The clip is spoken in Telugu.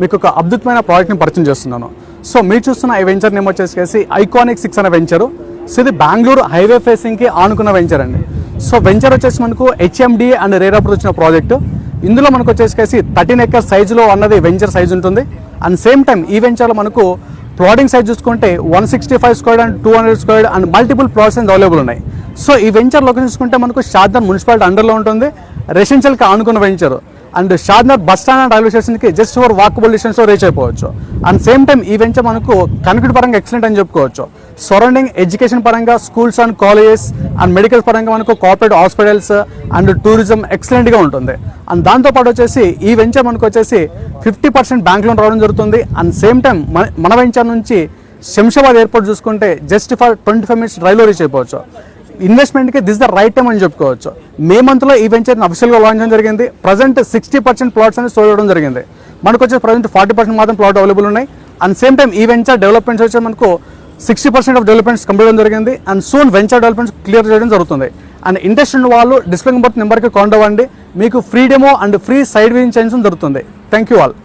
మీకు ఒక అద్భుతమైన ప్రోడక్ట్ని పరిచయం చేస్తున్నాను. సో మీరు చూస్తున్న ఈ వెంచర్ నేమ్ వచ్చేసి ఐకానిక్ 6 అనే వెంచరు. సో ఇది బెంగళూరు హైవే ఫేసింగ్కి ఆనుకున్న వెంచర్ అండి. సో వెంచర్ వచ్చేసి మనకు HMD అండ్ రేరాపూర్ వచ్చిన ప్రాజెక్టు. ఇందులో మనకు వచ్చేసి 13 acres సైజులో అన్నది వెంచర్ సైజ్ ఉంటుంది. అండ్ సేమ్ టైం ఈ వెంచర్లో మనకు ప్లాటింగ్ సైజ్ చూసుకుంటే 165 square and 200 square and multiple plots available ఉన్నాయి. సో ఈ వెంచర్ లొకేషన్ చూసుకుంటే మనకు షాద్నగర్ మున్సిపాలిటీ అండర్లో ఉంటుంది. రెసిడెన్షియల్కి ఆనుకున్న venture and Shadnagar bus stand and railway స్టేషన్కి జస్ట్ ఫర్ వాకబుల్ డిస్టెన్స్లో రీచ్ అయిపోవచ్చు. అండ్ సేమ్ టైం ఈ వెంచర్ మనకు కనెక్టివిటీ పరంగా ఎక్సలెంట్ అని చెప్పుకోవచ్చు. సరౌండింగ్ ఎడ్యుకేషన్ పరంగా schools and colleges and medical పరంగా మనకు కార్పొరేట్ హాస్పిటల్స్ అండ్ టూరిజం ఎక్సలెంట్గా ఉంటుంది. అండ్ దాంతోపాటు వచ్చేసి ఈ వెంచర్ మనకు వచ్చేసి 50% బ్యాంక్ లోన్ రావడం జరుగుతుంది. అండ్ సేమ్ టైం మన వెంచర్ నుంచి శంషాబాద్ ఎయిర్పోర్ట్ చూసుకుంటే జస్ట్ ఫర్ 25 minutes డ్రైవ్లో రీచ్ అయిపోవచ్చు. ఇన్వెస్ట్మెంట్కి దిస్ ద రైట్ టైం అని చెప్పుకోవచ్చు. మే మంత్లో ఈ వెంచర్ని అఫీషియల్గా లాంచ్ చేయడం జరిగింది. ప్రజెంట్ 60% ప్లాట్స్ అనేది సోల్ చేయడం జరిగింది. మనకు వచ్చే ప్రజెంట్ 40% మాత్రం ప్లాట్ అవైలబుల్ ఉన్నాయి. అండ్ సేమ్ టైం ఈ వెంచర్ డెవలప్మెంట్స్ వచ్చి మనకు 60% ఆఫ్ డెవలప్మెంట్స్ కంప్లీట్ చేయడం జరిగింది. And soon venture developments clear చేయడం జరుగుతుంది. అండ్ ఇంట్రెస్ట్ ఉన్న వాళ్ళు డిస్ప్లే నెంబర్కి కాంటాక్ట్ అవ్వండి. మీకు free demo and free side visit చేయడం జరుగుతుంది. Thank you all.